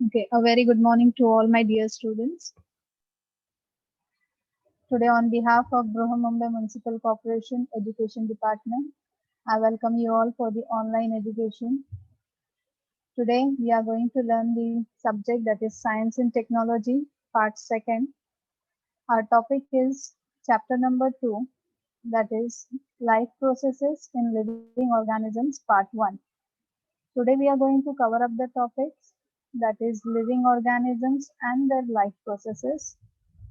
Okay, a very good morning to all my dear students. Today, on behalf of Mumbai Municipal Corporation Education Department, I welcome you all for the online education. Today, we are going to learn the subject that is Science and Technology, part second. Our topic is chapter number 2, that is Life Processes in Living Organisms, part 1. Today, we are going to cover up the topics that is living organisms and their life processes.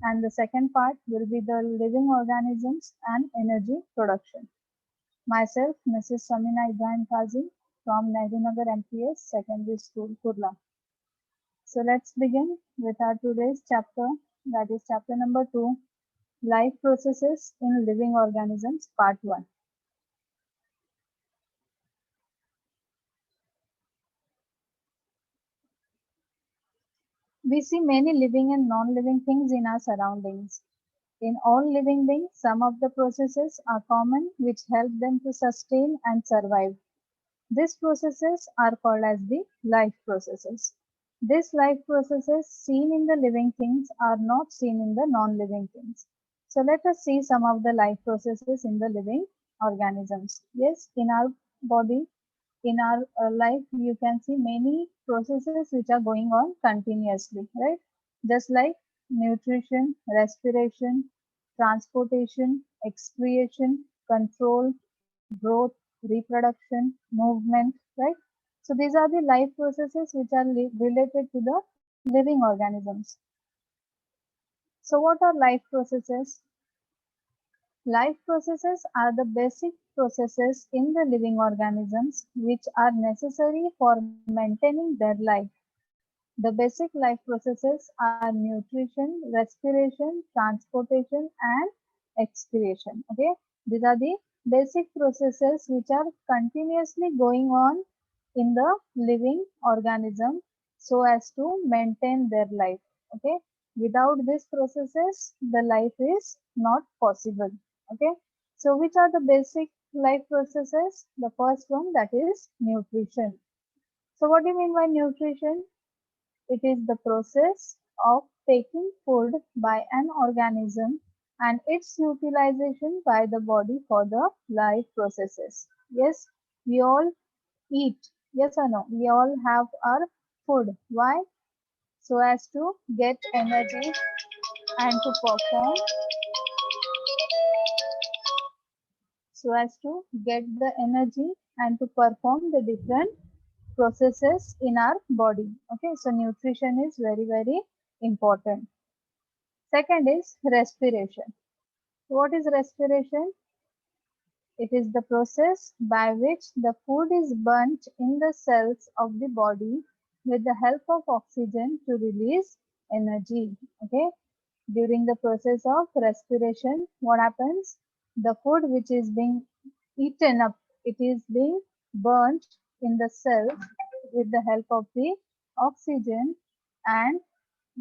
And the second part will be the living organisms and energy production. Myself, Mrs. Samina Ibrahim Kazi from Nehru Nagar MPS Secondary School, Kurla. So let's begin with our today's chapter, that is chapter number 2, Life Processes in Living Organisms, part 1. We see many living and non-living things in our surroundings. In all living beings, some of the processes are common which help them to sustain and survive. These processes are called as the life processes. These life processes seen in the living things are not seen in the non-living things. So let us see some of the life processes in the living organisms. Yes, in our body, in our life, you can see many processes which are going on continuously, right? Just like nutrition, respiration, transportation, excretion, control, growth, reproduction, movement, right? So these are the life processes which are related to the living organisms. So what are life processes? Life processes are the basic processes in the living organisms which are necessary for maintaining their life. The basic life processes are nutrition, respiration, transportation, and excretion. Okay, these are the basic processes which are continuously going on in the living organism so as to maintain their life. Okay, without these processes, the life is not possible. Okay, so which are the basic life processes? The first one, that is nutrition. So what do you mean by nutrition? It is the process of taking food by an organism and its utilization by the body for the life processes. Yes, we all eat. Yes or no? We all have our food. Why? So as to get energy and to perform, so as to get the energy and to perform the different processes in our body. Okay, so nutrition is very, very important. Second is respiration. What is respiration? It is the process by which the food is burnt in the cells of the body with the help of oxygen to release energy. Okay. During the process of respiration, what happens? The food which is being eaten up, it is being burnt in the cells with the help of the oxygen, and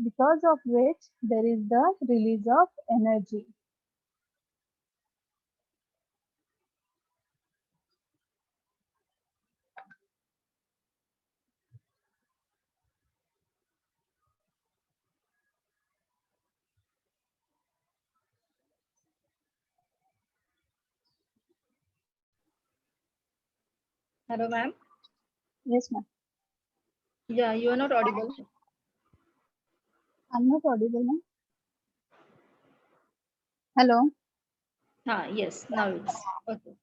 because of which there is the release of energy. Hello, ma'am. Yes, ma'am. Yeah, you are not audible. I'm not audible, ma'am. Hello. Yes, now it's okay.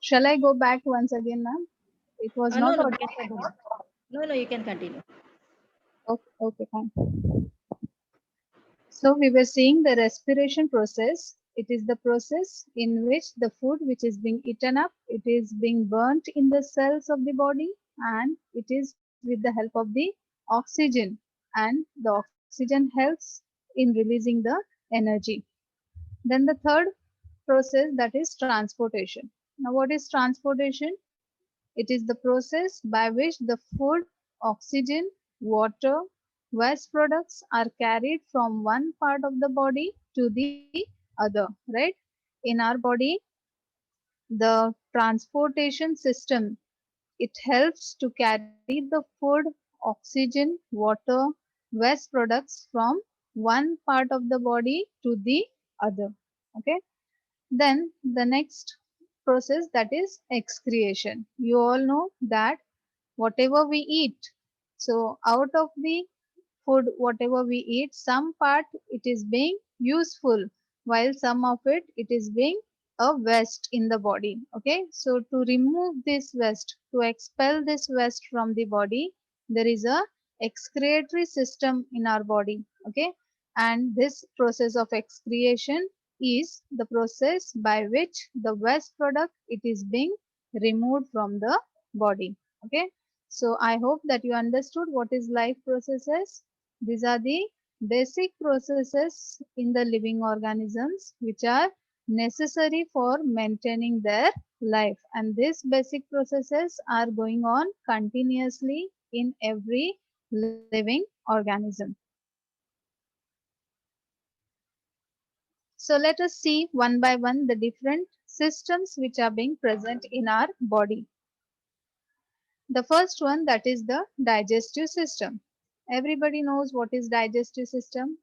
Shall I go back once again, ma'am? It was No, not no, you audible. can continue. No, you can continue. Okay, okay, fine. So we were seeing the respiration process. It is the process in which the food which is being eaten up, it is being burnt in the cells of the body, and it is with the help of the oxygen, and the oxygen helps in releasing the energy. Then the third process, that is transportation. Now what is transportation? It is the process by which the food, oxygen, water, waste products are carried from one part of the body to the other, right? In our body, the transportation system, it helps to carry the food, oxygen, water, waste products from one part of the body to the other. Okay. Then the next process, that is excretion. You all know that whatever we eat, so out of the food, whatever we eat, some part it is being useful, while some of it is being a waste in the body. Okay, so to remove this waste, to expel this waste from the body, there is a excretory system in our body. Okay, and this process of excretion is the process by which the waste product it is being removed from the body. Okay, so I hope that you understood what is life processes. These are the basic processes in the living organisms which are necessary for maintaining their life, and these basic processes are going on continuously in every living organism. So let us see one by one the different systems which are being present in our body. The first one, that is the digestive system. Everybody knows what is digestive system.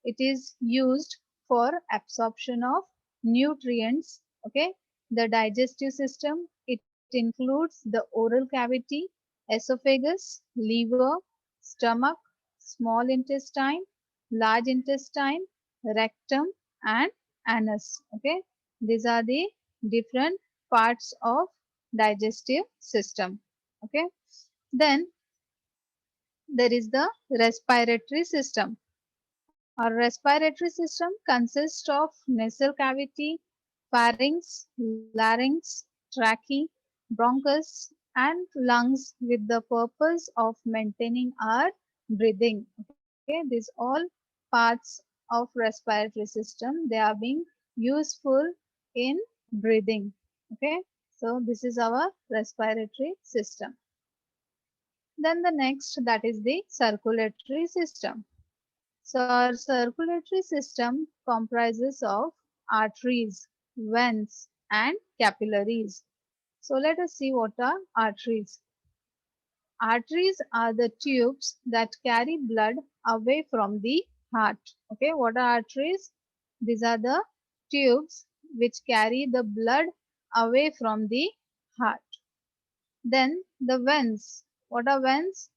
It is used for absorption of nutrients. Okay, the digestive system, it includes the oral cavity, esophagus, liver, stomach, small intestine, large intestine, rectum, and anus. Okay, these are the different parts of digestive system. Okay, then there is the respiratory system. Our respiratory system consists of nasal cavity, pharynx, larynx, trachea, bronchus, and lungs with the purpose of maintaining our breathing. Okay, these all parts of respiratory system, they are being useful in breathing. Okay, so this is our respiratory system. Then the next, that is the circulatory system. So our circulatory system comprises of arteries, veins, and capillaries. So let us see what are arteries. Arteries are the tubes that carry blood away from the heart. Okay, what are arteries? These are the tubes which carry the blood away from the heart. Then the veins. What are veins?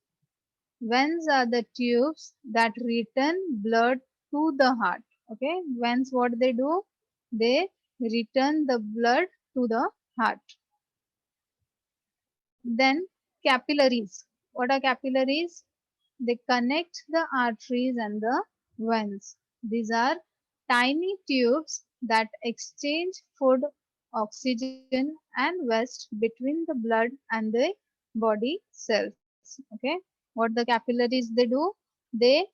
Veins are the tubes that return blood to the heart. Okay, veins, what they do? They return the blood to the heart. Then capillaries. What are capillaries? They connect the arteries and the veins. These are tiny tubes that exchange food, oxygen, and waste between the blood and the body cells. Okay, what the capillaries they do? They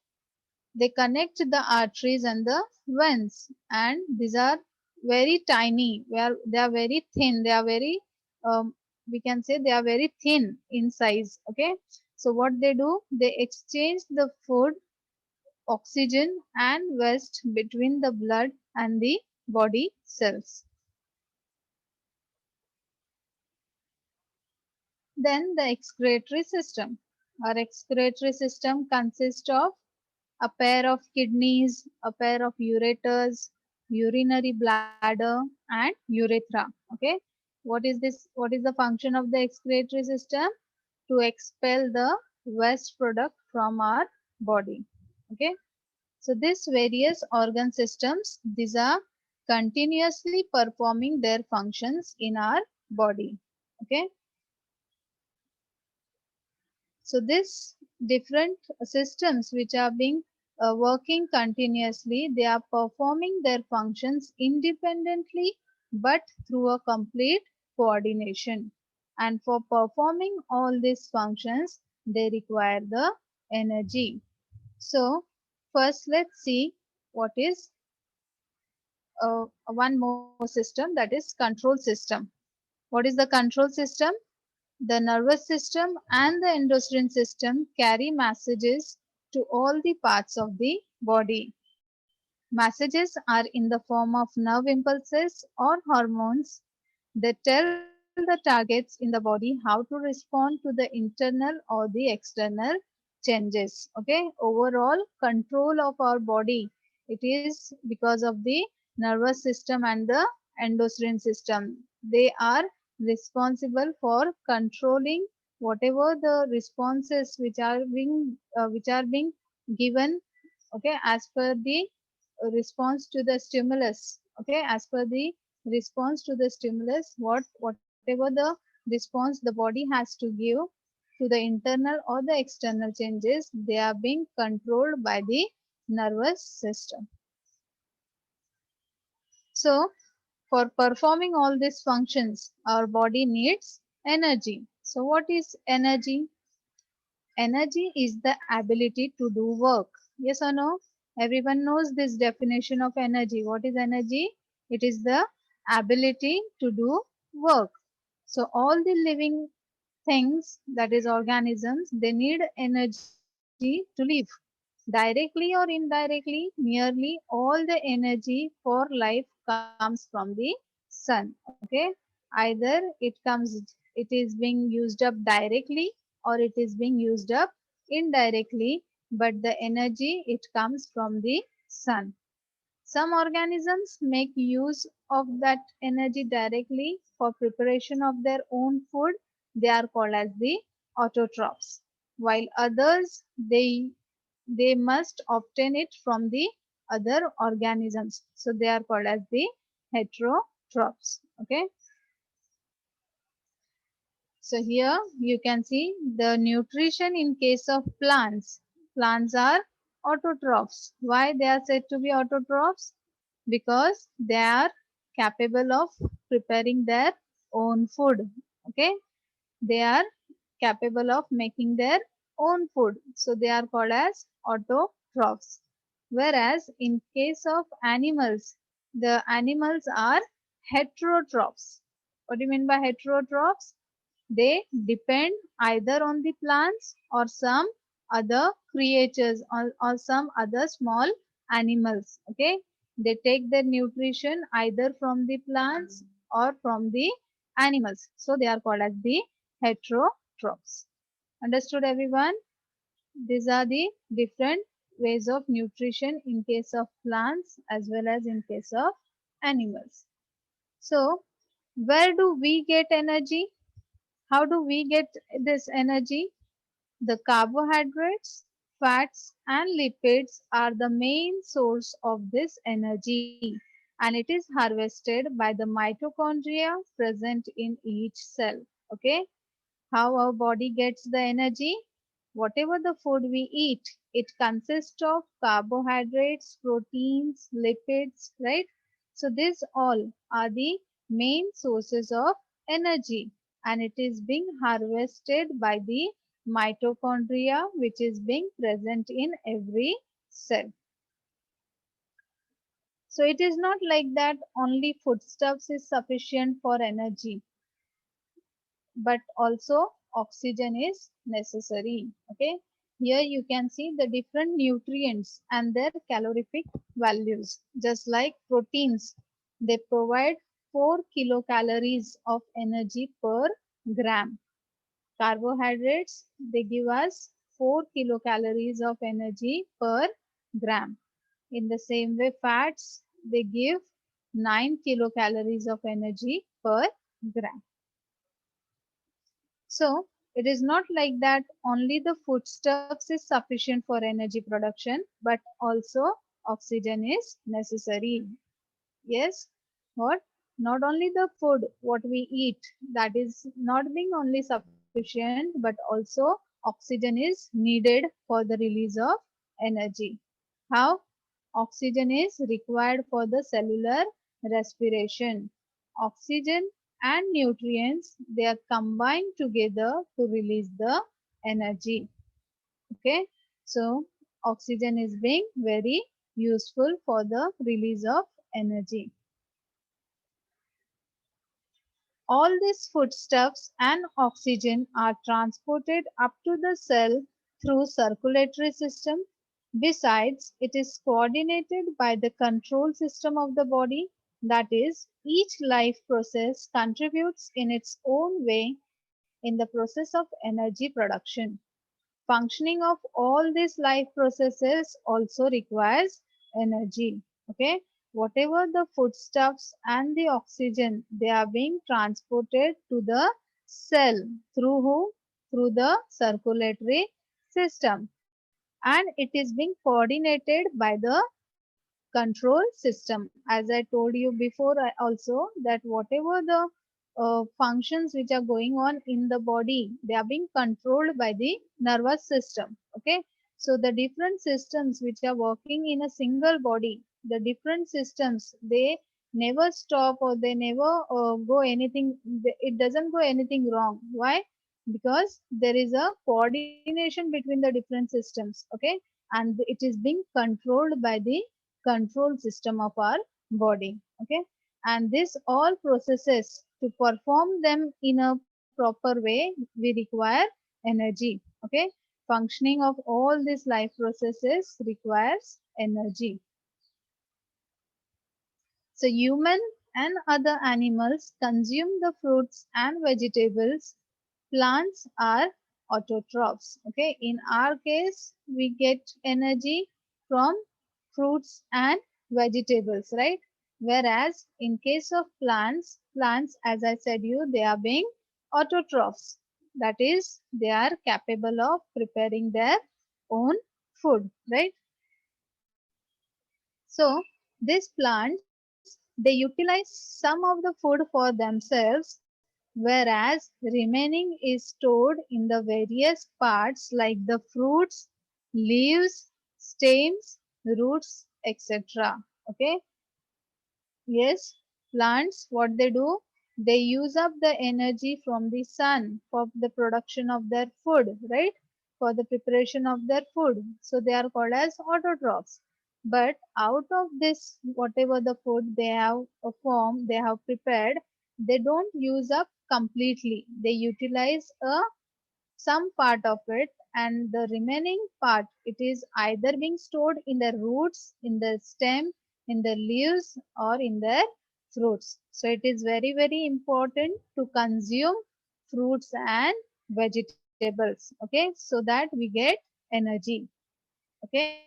they connect the arteries and the veins, and these are very tiny, where they are very thin, they are very we can say they are very thin in size. Okay, so what they do, they exchange the food, oxygen, and waste between the blood and the body cells. Then the excretory system. Our excretory system consists of a pair of kidneys, a pair of ureters, urinary bladder, and urethra. Okay, what is this? What is the function of the excretory system? To expel the waste product from our body. Okay, so these various organ systems, these are continuously performing their functions in our body. Okay, so this different systems which are being working continuously, they are performing their functions independently but through a complete coordination. And for performing all these functions, they require the energy. So first let's see what is one more system, that is control system. What is the control system? The nervous system and the endocrine system carry messages to all the parts of the body. Messages are in the form of nerve impulses or hormones. They tell the targets in the body how to respond to the internal or the external changes. Okay, overall control of our body, it is because of the nervous system and the endocrine system. They are responsible for controlling whatever the responses which are being given, okay, as per the response to the stimulus. Okay, as per the response to the stimulus, whatever the response the body has to give to the internal or the external changes, they are being controlled by the nervous system. So for performing all these functions, our body needs energy. So what is energy? Energy is the ability to do work. Yes or no? Everyone knows this definition of energy. What is energy? It is the ability to do work. So all the living things, that is organisms, they need energy to live. Directly or indirectly, nearly all the energy for life comes from the sun. Okay, either it is being used up directly or it is being used up indirectly, but the energy it comes from the sun. Some organisms make use of that energy directly for preparation of their own food. They are called as the autotrophs, while others they must obtain it from the other organisms. So they are called as the heterotrophs. Okay. So here you can see the nutrition in case of plants. Plants are autotrophs. Why they are said to be autotrophs? Because they are capable of preparing their own food. Okay. They are capable of making their own food. So they are called as autotrophs. Whereas in case of animals, the animals are heterotrophs. What do you mean by heterotrophs? They depend either on the plants or some other creatures or some other small animals. Okay, they take their nutrition either from the plants or from the animals. So they are called as the heterotrophs. Understood everyone? These are the different ways of nutrition in case of plants as well as in case of animals. So where do we get energy? How do we get this energy? The carbohydrates, fats, and lipids are the main source of this energy, and it is harvested by the mitochondria present in each cell. Okay, how our body gets the energy? Whatever the food we eat, it consists of carbohydrates, proteins, lipids, right? So these all are the main sources of energy, and it is being harvested by the mitochondria which is being present in every cell. So it is not like that only foodstuffs is sufficient for energy, but also oxygen is necessary. Okay, here you can see the different nutrients and their calorific values. Just like proteins, they provide 4 kilocalories of energy per gram. Carbohydrates, they give us 4 kilocalories of energy per gram. In the same way, fats, they give 9 kilocalories of energy per gram. So it is not like that only the foodstuffs is sufficient for energy production, but also oxygen is necessary. Yes, what? Not only the food what we eat, that is not being only sufficient, but also oxygen is needed for the release of energy. How? Oxygen is required for the cellular respiration. Oxygen and nutrients, they are combined together to release the energy. Okay, so oxygen is being very useful for the release of energy. All these foodstuffs and oxygen are transported up to the cell through circulatory system. Besides, it is coordinated by the control system of the body. That is, each life process contributes in its own way in the process of energy production. Functioning of all these life processes also requires energy. Okay, whatever the foodstuffs and the oxygen, they are being transported to the cell through who? Through the circulatory system, and it is being coordinated by the control system. As I told you before also, that whatever the functions which are going on in the body, they are being controlled by the nervous system. Okay, so the different systems which are working in a single body, the different systems, they never stop or they never go anything, it doesn't go anything wrong. Why? Because there is a coordination between the different systems. Okay, and it is being controlled by the control system of our body. Okay, and this all processes, to perform them in a proper way, we require energy. Okay, functioning of all these life processes requires energy. So human and other animals consume the fruits and vegetables. Plants are autotrophs. Okay, in our case, we get energy from fruits and vegetables, right? Whereas in case of plants, as I said you, they are being autotrophs. That is, they are capable of preparing their own food, right? So these plants, they utilize some of the food for themselves, whereas remaining is stored in the various parts like the fruits, leaves, stems, roots, etc. Okay. Yes, plants, what they do, they use up the energy from the sun for the production of their food, right? For the preparation of their food. So they are called as autotrophs. But out of this, whatever the food they have formed, they have prepared, they don't use up completely. They utilize some part of it, and the remaining part, it is either being stored in the roots, in the stem, in the leaves, or in their fruits. So it is very very important to consume fruits and vegetables, okay, so that we get energy. Okay,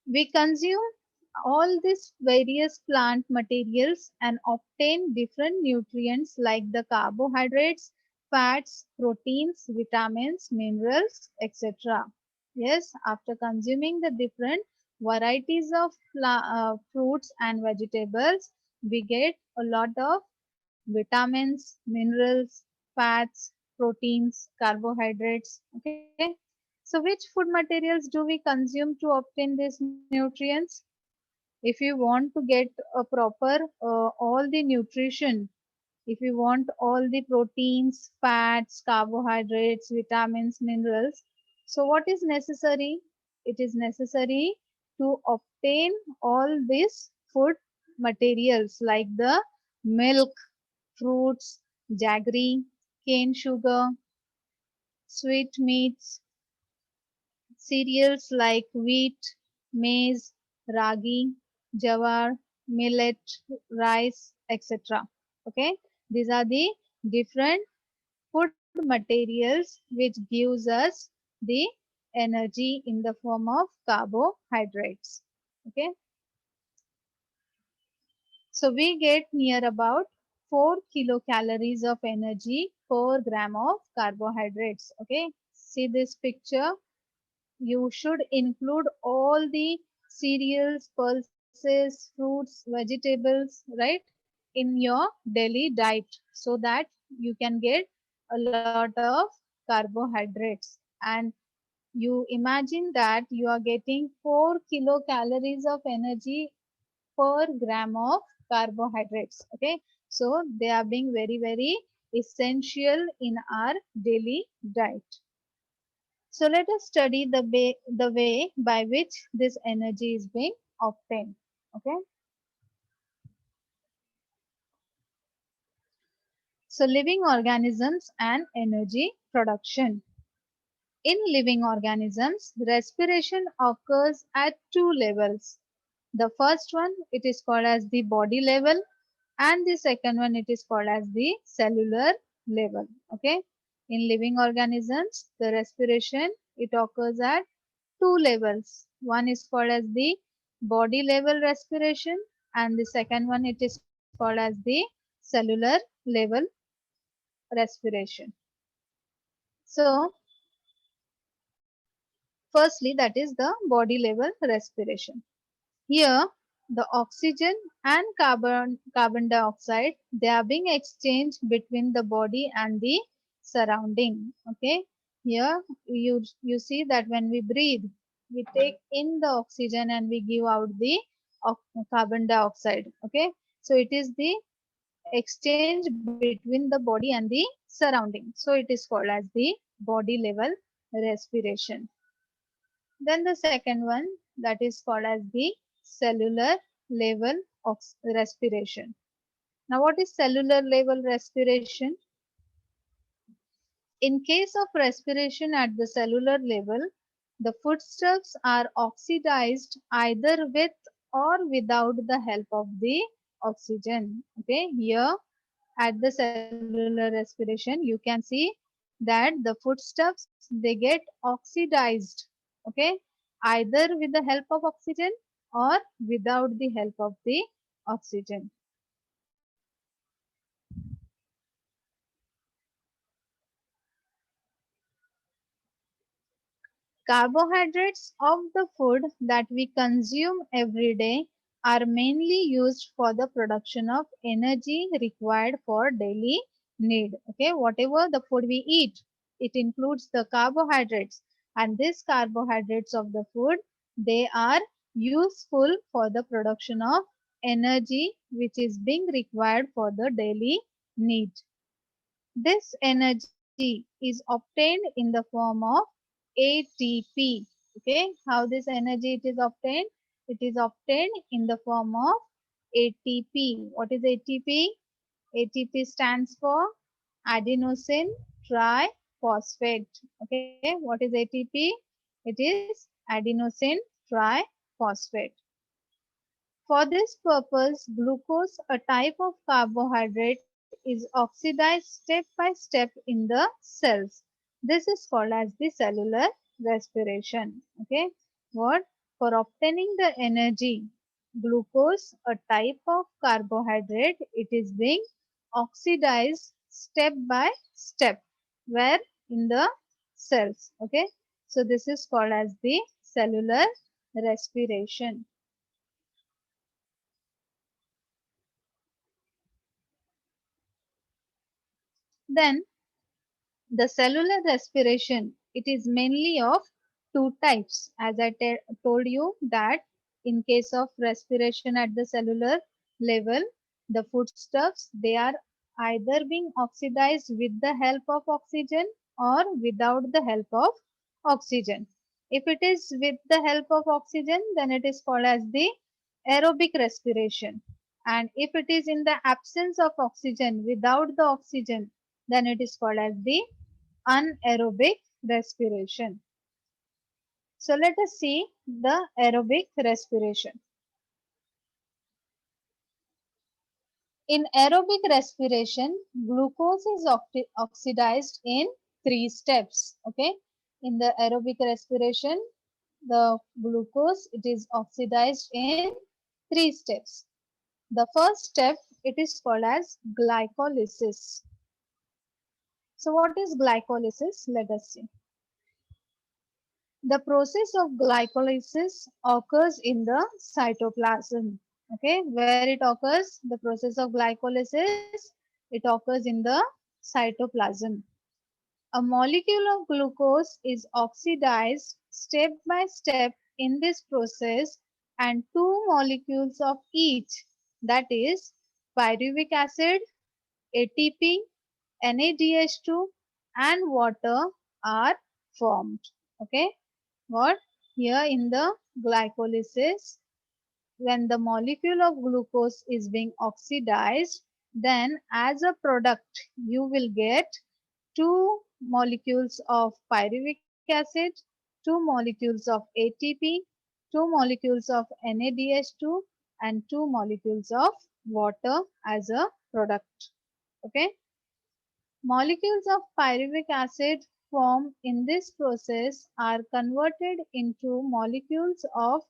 we consume all these various plant materials and obtain different nutrients like the carbohydrates, fats, proteins, vitamins, minerals, etc. Yes, after consuming the different varieties of fruits and vegetables, we get a lot of vitamins, minerals, fats, proteins, carbohydrates. Okay. So which food materials do we consume to obtain these nutrients? If you want to get a proper all the nutrition, if you want all the proteins, fats, carbohydrates, vitamins, minerals, so what is necessary? It is necessary to obtain all these food materials like the milk, fruits, jaggery, cane sugar, sweet meats, cereals like wheat, maize, ragi, jawar, millet, rice, etc. Okay, these are the different food materials which gives us the energy in the form of carbohydrates. Okay, so we get near about 4 kilocalories of energy per gram of carbohydrates. Okay, see this picture. You should include all the cereals, pulses, fruits, vegetables, right, in your daily diet, so that you can get a lot of carbohydrates. And you imagine that you are getting 4 kilocalories of energy per gram of carbohydrates. Okay, so they are being very very essential in our daily diet. So let us study the way by which this energy is being obtained. Okay. So living organisms and energy production. In living organisms, respiration occurs at two levels. The first one, it is called as the body level, and the second one, it is called as the cellular level. Okay. In living organisms, the respiration, it occurs at two levels. One is called as the body level respiration, and the second one, it is called as the cellular level respiration. So firstly, that is the body level respiration. Here, the oxygen and carbon dioxide, they are being exchanged between the body and the surrounding. Okay. Here you see that when we breathe, we take in the oxygen and we give out the carbon dioxide. Okay. So it is the exchange between the body and the surrounding. So it is called as the body level respiration. Then the second one, that is called as the cellular level of respiration. Now what is cellular level respiration? In case of respiration at the cellular level, the foodstuffs are oxidized either with or without the help of the oxygen. Okay, here at the cellular respiration, you can see that the foodstuffs, they get oxidized. Okay, either with the help of oxygen or without the help of the oxygen. Carbohydrates of the food that we consume every day are mainly used for the production of energy required for daily need. Okay, whatever the food we eat, it includes the carbohydrates, and these carbohydrates of the food, they are useful for the production of energy which is being required for the daily need. This energy is obtained in the form of ATP. Okay, how this energy it is obtained? It is obtained in the form of ATP. What is ATP? ATP stands for adenosine triphosphate. Okay, what is ATP? It is adenosine triphosphate. For this purpose, glucose, a type of carbohydrate, is oxidized step by step in the cells. This is called as the cellular respiration. Okay. What? For obtaining the energy, glucose, a type of carbohydrate, it is being oxidized step by step. Where? In the cells. Okay. So this is called as the cellular respiration. Then the cellular respiration, it is mainly of two types. As I told you that in case of respiration at the cellular level, the foodstuffs, they are either being oxidized with the help of oxygen or without the help of oxygen. If it is with the help of oxygen, then it is called as the aerobic respiration. And if it is in the absence of oxygen, without the oxygen, then it is called as the anaerobic respiration. So let us see the aerobic respiration. In aerobic respiration, glucose is oxidized in three steps. Okay. In the aerobic respiration, the glucose, it is oxidized in three steps. The first step, it is called as glycolysis. So what is glycolysis? Let us see. The process of glycolysis occurs in the cytoplasm. Okay, where it occurs? The process of glycolysis, it occurs in the cytoplasm. A molecule of glucose is oxidized step by step in this process, and two molecules of each, that is pyruvic acid, ATP, NADH2 and water are formed. Okay. What? Here in the glycolysis, when the molecule of glucose is being oxidized, then as a product, you will get two molecules of pyruvic acid, two molecules of ATP, 2 molecules of NADH2 and 2 molecules of water as a product. Okay. Molecules of pyruvic acid formed in this process are converted into molecules of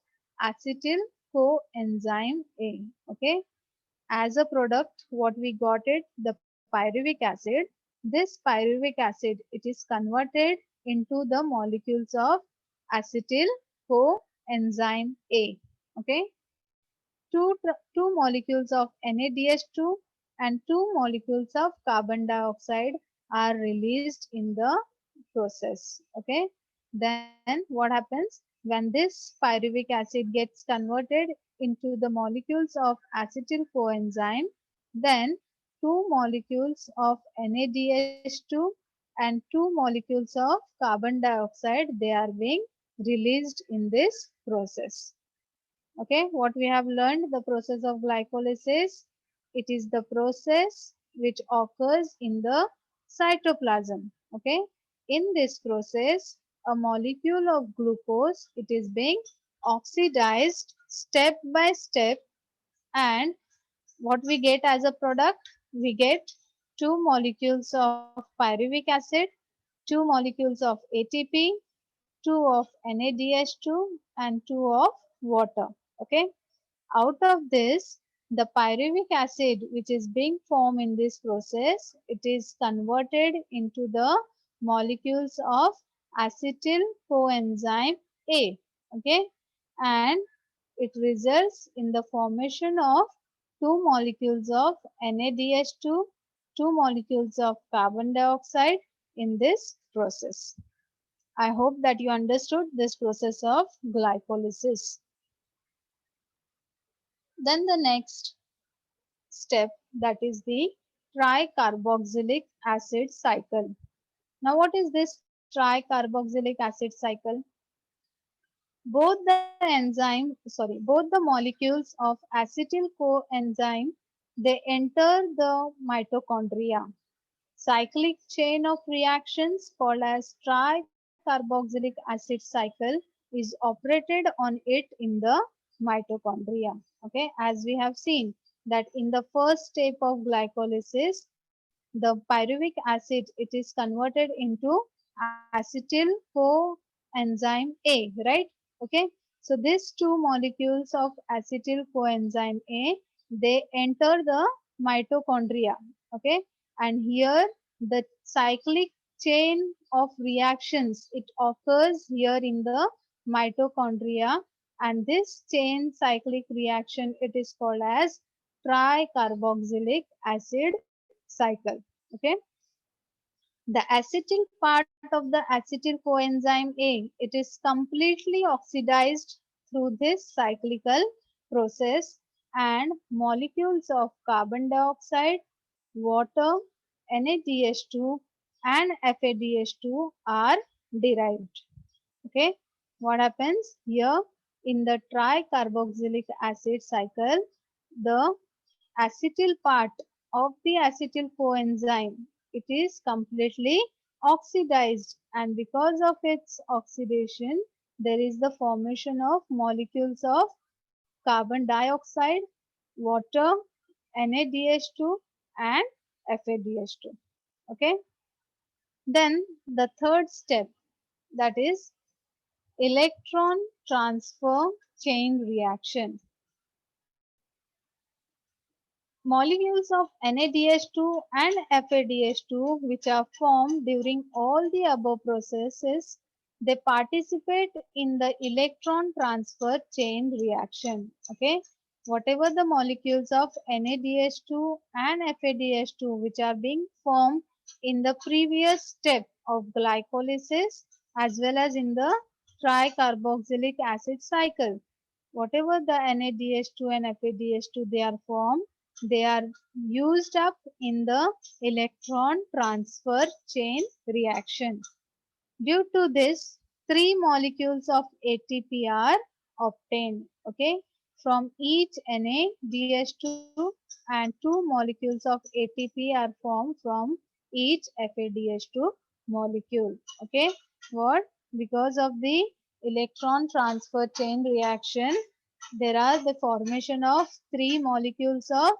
acetyl coenzyme A. Okay. As a product, what we got it, the pyruvic acid. This pyruvic acid, it is converted into the molecules of acetyl coenzyme A. Okay. Two molecules of NADH2 and 2 molecules of carbon dioxide are released in the process. Okay. Then what happens when this pyruvic acid gets converted into the molecules of acetyl coenzyme, then 2 molecules of NADH2 and 2 molecules of carbon dioxide, they are being released in this process. Okay, what we have learned, the process of glycolysis, it is the process which occurs in the cytoplasm. Okay, in this process, a molecule of glucose, it is being oxidized step by step, and what we get as a product, we get 2 molecules of pyruvic acid, 2 molecules of ATP, 2 of NADH2 and 2 of water. Okay. Out of this, the pyruvic acid which is being formed in this process, it is converted into the molecules of acetyl coenzyme A. Okay. And it results in the formation of 2 molecules of NADH2, 2 molecules of carbon dioxide in this process. I hope that you understood this process of glycolysis. Then the next step, that is the tricarboxylic acid cycle. Now what is this tricarboxylic acid cycle? Both the molecules of acetyl coenzyme, they enter the mitochondria. Cyclic chain of reactions called as tricarboxylic acid cycle is operated on it in the mitochondria. Okay, as we have seen that in the first step of glycolysis, the pyruvic acid, it is converted into acetyl coenzyme A, right? Okay, so these 2 molecules of acetyl coenzyme A, they enter the mitochondria. Okay, and here the cyclic chain of reactions, it occurs here in the mitochondria, and this chain cyclic reaction, it is called as tricarboxylic acid cycle. Okay, the acetyl part of the acetyl coenzyme A, it is completely oxidized through this cyclical process, and molecules of carbon dioxide, water, NADH2 and FADH2 are derived. Okay, what happens here in the tricarboxylic acid cycle, the acetyl part of the acetyl coenzyme, it is completely oxidized, and because of its oxidation, there is the formation of molecules of carbon dioxide, water, NADH2 and FADH2. Okay, then the third step, that is electron transfer chain reaction. Molecules of NADH2 and FADH2 which are formed during all the above processes, they participate in the electron transfer chain reaction. Okay, whatever the molecules of NADH2 and FADH2 which are being formed in the previous step of glycolysis as well as in the tricarboxylic acid cycle, whatever the NADH2 and FADH2 they are formed, they are used up in the electron transfer chain reaction. Due to this, 3 molecules of ATP are obtained. Okay, from each NADH2, and 2 molecules of ATP are formed from each FADH2 molecule. Okay, what? Because of the electron transfer chain reaction, there are the formation of three molecules of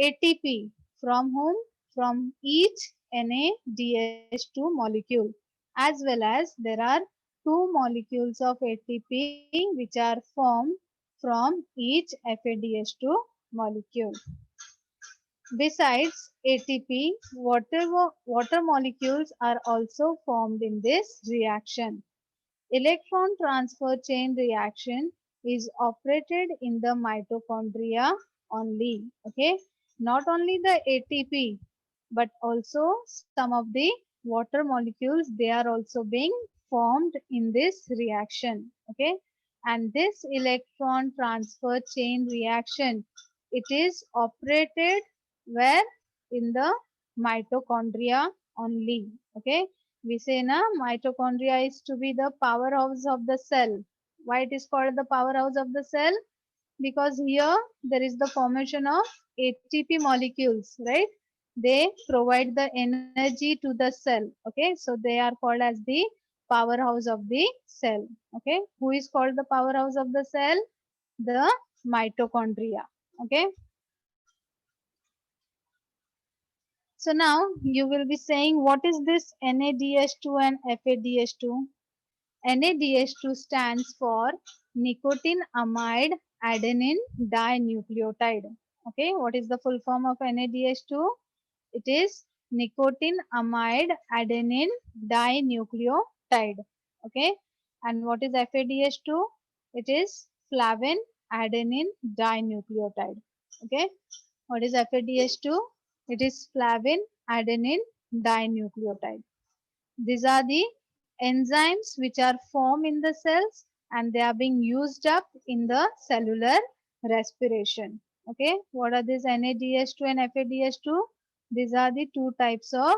ATP from whom? From each NADH2 molecule, as well as there are two molecules of ATP which are formed from each FADH2 molecule. Besides ATP, water molecules are also formed in this reaction. Electron transfer chain reaction is operated in the mitochondria only. Okay, not only the ATP but also some of the water molecules, they are also being formed in this reaction. Okay, and this electron transfer chain reaction, it is operated where? In the mitochondria only. Okay, we say na mitochondria is to be the powerhouse of the cell. Why it is called the powerhouse of the cell? Because here there is the formation of ATP molecules, right? They provide the energy to the cell. Okay, so they are called as the powerhouse of the cell. Okay, who is called the powerhouse of the cell? The mitochondria. Okay, so now you will be saying, what is this NADH2 and FADH2? NADH2 stands for nicotinamide adenine dinucleotide. Okay, what is the full form of NADH2? It is nicotinamide adenine dinucleotide. Okay, and what is FADH2? It is flavin adenine dinucleotide. Okay, what is FADH2? It is flavin adenine dinucleotide. These are the enzymes which are formed in the cells and they are being used up in the cellular respiration. Okay, what are these NADH2 and FADH2? These are the two types of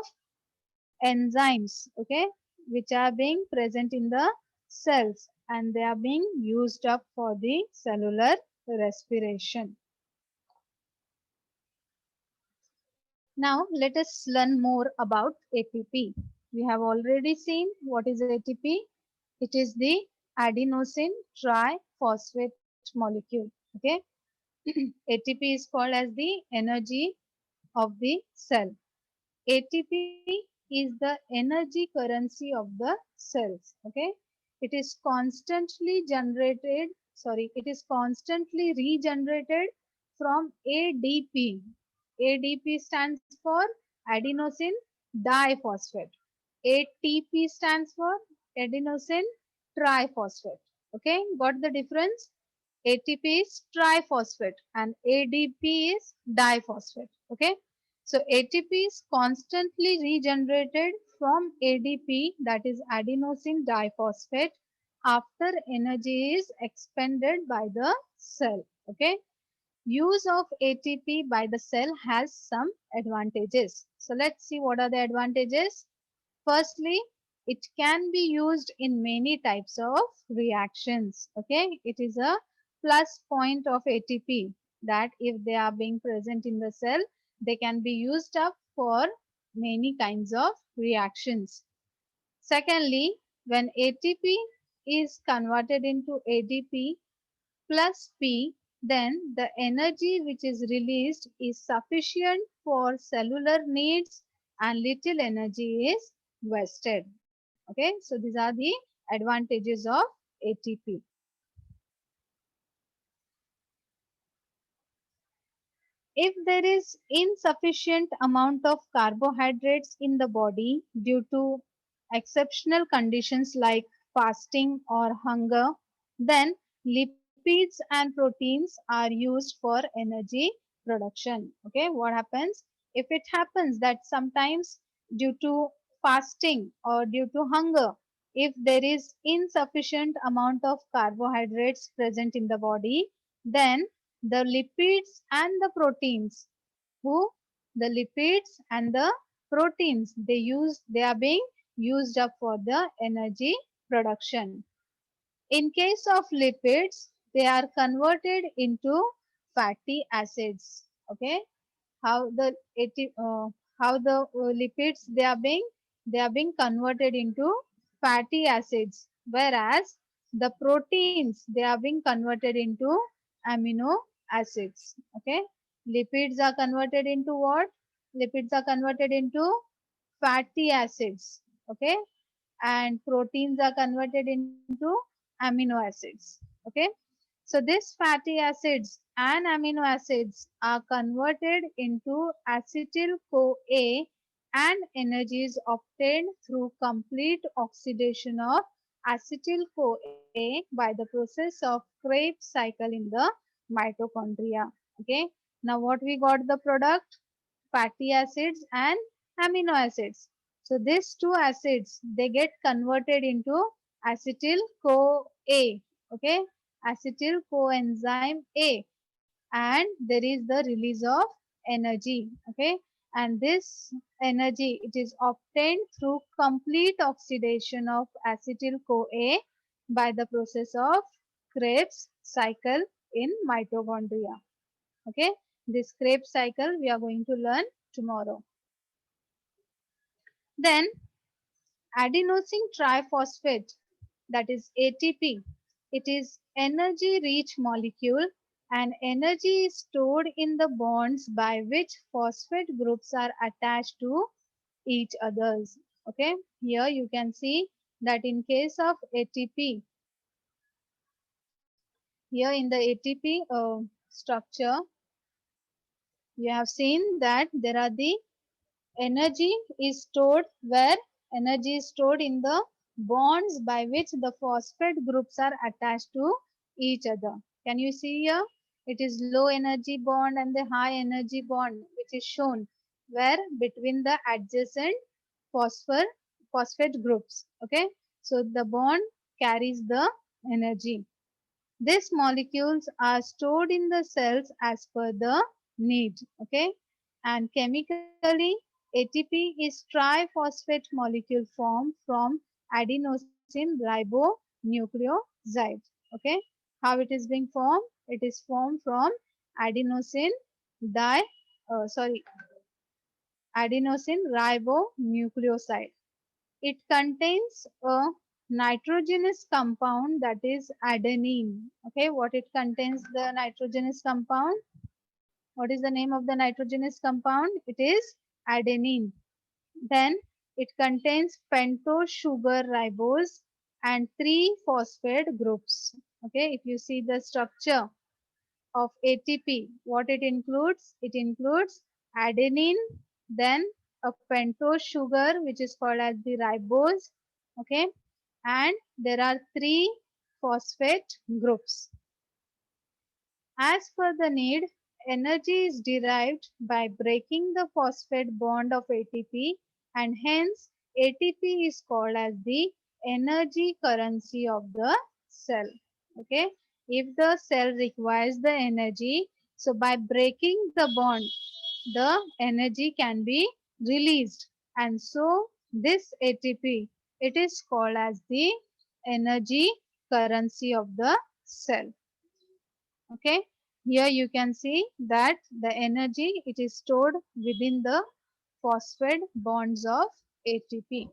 enzymes, okay, which are being present in the cells and they are being used up for the cellular respiration. Now let us learn more about ATP. We have already seen what is ATP. It is the adenosine triphosphate molecule. Okay, ATP is called as the energy of the cell. ATP is the energy currency of the cells. Okay, it is constantly generated. Sorry, it is constantly regenerated from ADP. ADP stands for adenosine diphosphate. ATP stands for adenosine triphosphate. Okay, got the difference? ATP is triphosphate and ADP is diphosphate. Okay, so ATP is constantly regenerated from ADP, that is adenosine diphosphate, after energy is expended by the cell. Okay, use of ATP by the cell has some advantages. So let's see what are the advantages. Firstly, it can be used in many types of reactions. Okay, it is a plus point of ATP that if they are being present in the cell, they can be used up for many kinds of reactions. Secondly, when ATP is converted into ADP plus P, then the energy which is released is sufficient for cellular needs and little energy is wasted. Okay, so these are the advantages of ATP. If there is insufficient amount of carbohydrates in the body due to exceptional conditions like fasting or hunger, then lipids and proteins are used for energy production. Okay, what happens? If it happens that sometimes due to fasting or due to hunger, if there is insufficient amount of carbohydrates present in the body, then the lipids and the proteins, who the lipids and the proteins, they are being used up for the energy production. In case of lipids, they are converted into fatty acids. Okay, how the lipids, they are being converted into fatty acids, whereas the proteins, they are being converted into amino acids. Okay. Lipids are converted into what? Lipids are converted into fatty acids. Okay. And proteins are converted into amino acids. Okay. So these fatty acids and amino acids are converted into acetyl CoA, and energy is obtained through complete oxidation of acetyl CoA by the process of Krebs cycle in the mitochondria. Okay. Now what we got the product? Fatty acids and amino acids. So these two acids, they get converted into acetyl CoA. Okay. Acetyl coenzyme A, and there is the release of energy. Okay. And this energy, it is obtained through complete oxidation of acetyl CoA by the process of Krebs cycle in mitochondria. Okay. This Krebs cycle we are going to learn tomorrow. Then adenosine triphosphate, that is ATP. It is energy rich molecule, and energy is stored in the bonds by which phosphate groups are attached to each others. Okay, here you can see that in case of ATP, here in the ATP structure, you have seen that there are the energy is stored where energy is stored in the bonds by which the phosphate groups are attached to each other. Can you see here? It is low energy bond and the high energy bond which is shown where between the adjacent phosphor phosphate groups. Okay. So the bond carries the energy. These molecules are stored in the cells as per the need. Okay. And chemically, ATP is triphosphate molecule formed from adenosine ribonucleoside. Okay. How it is being formed? It is formed from adenosine di, sorry, adenosine ribonucleoside. It contains a nitrogenous compound, that is adenine. Okay, what it contains, the nitrogenous compound? What is the name of the nitrogenous compound? It is adenine. Then it contains pentose sugar ribose and 3 phosphate groups. Okay, if you see the structure of ATP, what it includes? It includes adenine, then a pentose sugar which is called as the ribose. Okay, and there are 3 phosphate groups. As per the need, energy is derived by breaking the phosphate bond of ATP, and hence ATP is called as the energy currency of the cell. Okay. If the cell requires the energy, so by breaking the bond, the energy can be released. And so this ATP, it is called as the energy currency of the cell. Okay, here you can see that the energy, it is stored within the phosphate bonds of ATP.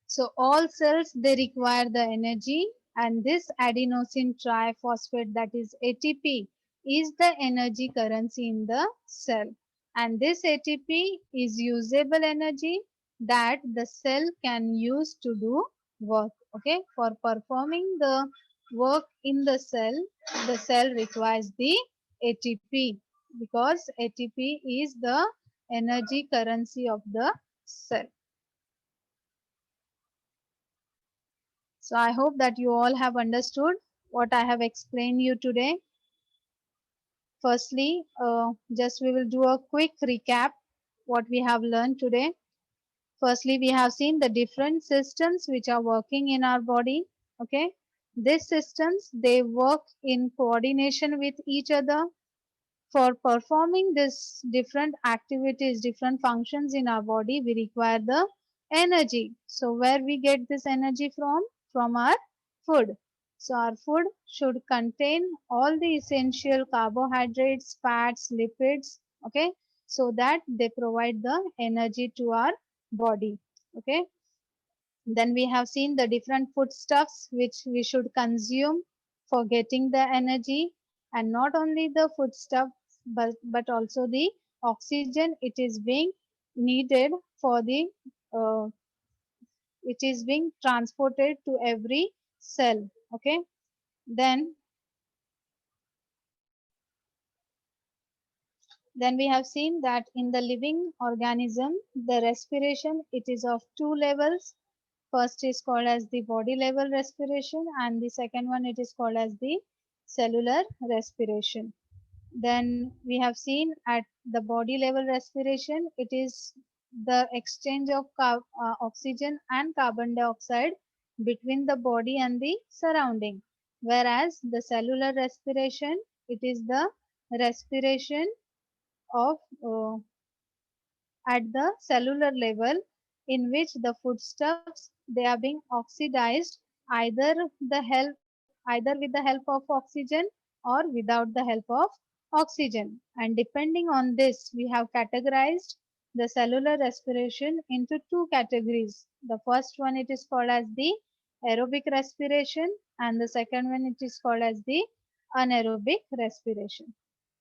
So all cells, they require the energy, and this adenosine triphosphate, that is ATP, is the energy currency in the cell. And this ATP is usable energy that the cell can use to do work. Okay, for performing the work in the cell requires the ATP, because ATP is the energy currency of the cell. So I hope that you all have understood what I have explained you today. Firstly, just we will do a quick recap what we have learned today. Firstly, we have seen the different systems which are working in our body. Okay, these systems, they work in coordination with each other. For performing this different activities, different functions in our body, we require the energy. So where we get this energy from? From our food. So our food should contain all the essential carbohydrates, fats, lipids, okay, so that they provide the energy to our body. Okay. Then we have seen the different foodstuffs which we should consume for getting the energy, and not only the foodstuffs but also the oxygen it is being needed for the uh, it is being transported to every cell. Okay. Then Then we have seen that in the living organism, the respiration, it is of two levels. First is called as the body level respiration, and the second one it is called as the cellular respiration. Then we have seen at the body level respiration, it is the exchange of oxygen and carbon dioxide between the body and the surrounding. Whereas the cellular respiration, it is the respiration of at the cellular level, in which the foodstuffs they are being oxidized either either with the help of oxygen or without the help of oxygen. And depending on this, we have categorized the cellular respiration into two categories. The first one it is called as the aerobic respiration, and the second one it is called as the anaerobic respiration.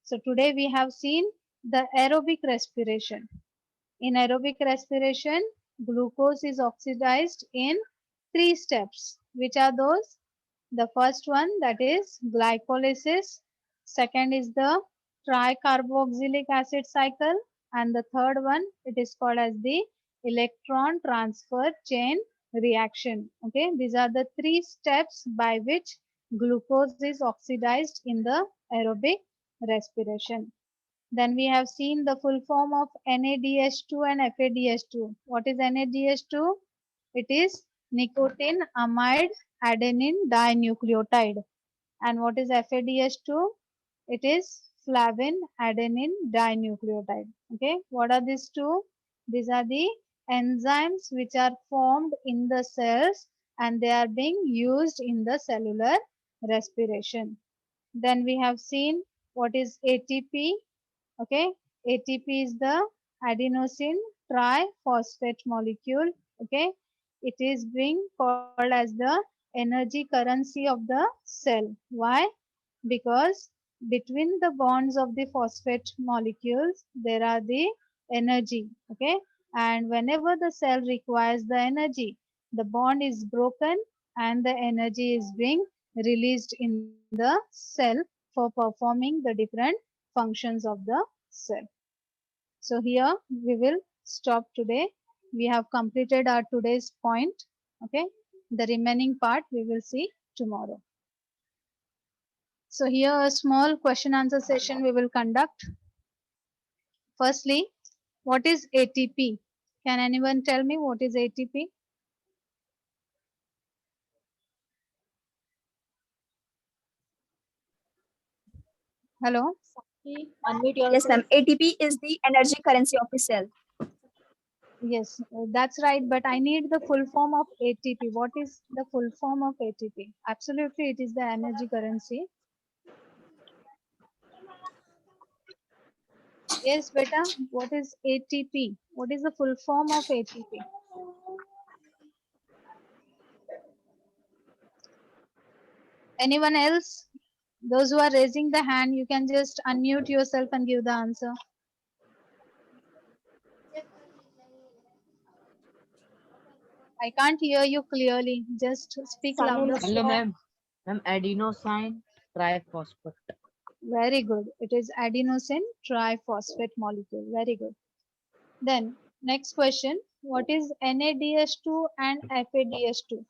So today we have seen the aerobic respiration. In aerobic respiration, glucose is oxidized in three steps. Which are those? The first one, that is glycolysis. Second is the tricarboxylic acid cycle. And the third one, it is called as the electron transfer chain reaction. Okay, these are the three steps by which glucose is oxidized in the aerobic respiration. Then we have seen the full form of NADH2 and FADH2. What is NADH2? It is nicotine amide adenine dinucleotide. And what is FADH2? It is flavin adenine dinucleotide. Okay, what are these two? These are the enzymes which are formed in the cells and they are being used in the cellular respiration. Then we have seen what is ATP. Okay, ATP is the adenosine triphosphate molecule. Okay, it is being called as the energy currency of the cell. Why? Because between the bonds of the phosphate molecules there are the energy. Okay, and whenever the cell requires the energy, the bond is broken and the energy is being released in the cell for performing the different functions of the cell. So here we will stop today. We have completed our today's point. Okay, the remaining part we will see tomorrow. So here a small question answer session we will conduct. Firstly, what is ATP? Can anyone tell me what is ATP? Hello? Unmute Yes, ma'am. yourself. ATP is the energy currency of the cell. Yes, that's right. But I need the full form of ATP. What is the full form of ATP? Absolutely, it is the energy currency. Yes, beta. What is ATP? What is the full form of ATP? Anyone else? Those who are raising the hand, you can just unmute yourself and give the answer. I can't hear you clearly. Just speak louder. Hello, ma'am. Ma'am, adenosine triphosphate. Very good. It is adenosine triphosphate molecule. Very good. Then next question. What is NADH2 and FADH2?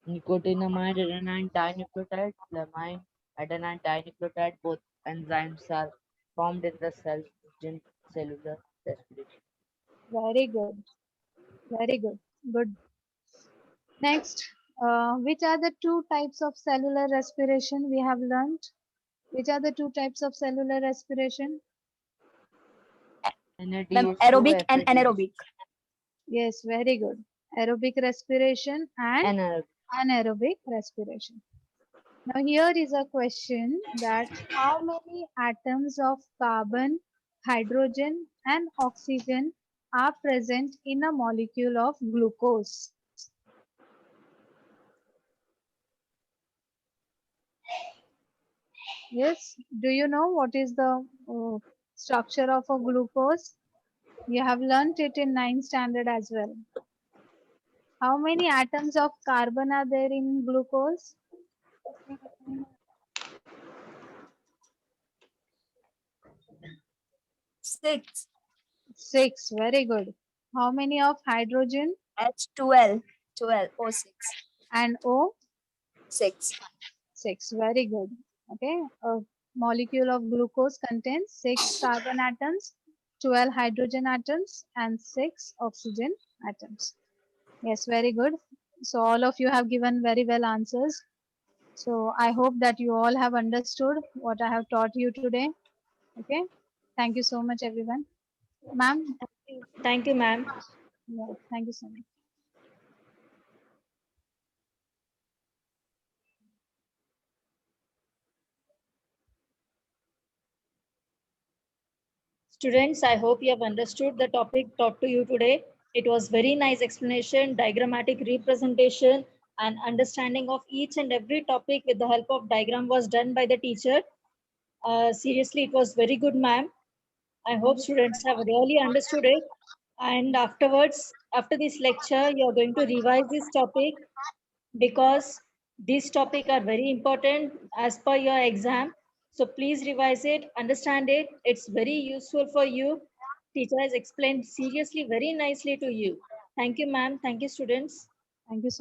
Nicotinamide adenine dinucleotide, flamine adenine dinucleotide. Both enzymes are formed in the cell in cellular respiration. Very good. Very good. Good. Next, which are the two types of cellular respiration we have learned? Which are the two types of cellular respiration? Ma'am, NADH2, aerobic and FADH2. anaerobic. Yes, very good. Aerobic respiration and Anaerobic. anaerobic respiration. Now here is a question that how many atoms of carbon, hydrogen and oxygen are present in a molecule of glucose? Yes, do you know what is the structure of a glucose? You have learnt it in 9th standard as well. How many atoms of carbon are there in glucose? 6. 6. Very good. How many of hydrogen H12. 12. O6. and O? 6. 6. Very good. Okay. A molecule of glucose contains 6 carbon atoms, 12 hydrogen atoms, and 6 oxygen atoms. Yes, very good. So all of you have given very well answers. So I hope that you all have understood what I have taught you today. Okay. Thank you so much, everyone. Ma'am, Thank you, ma'am. yeah, thank you so much. Students, I hope you have understood the topic taught to you today. It was very nice explanation, diagrammatic representation, and understanding of each and every topic with the help of diagram was done by the teacher. Seriously, it was very good, ma'am. I hope students have really understood it. And afterwards, after this lecture, you're going to revise this topic because these topics are very important as per your exam. So please revise it, understand it. It's very useful for you. Teacher has explained seriously very nicely to you. Thank you, ma'am. Thank you, students. Thank you so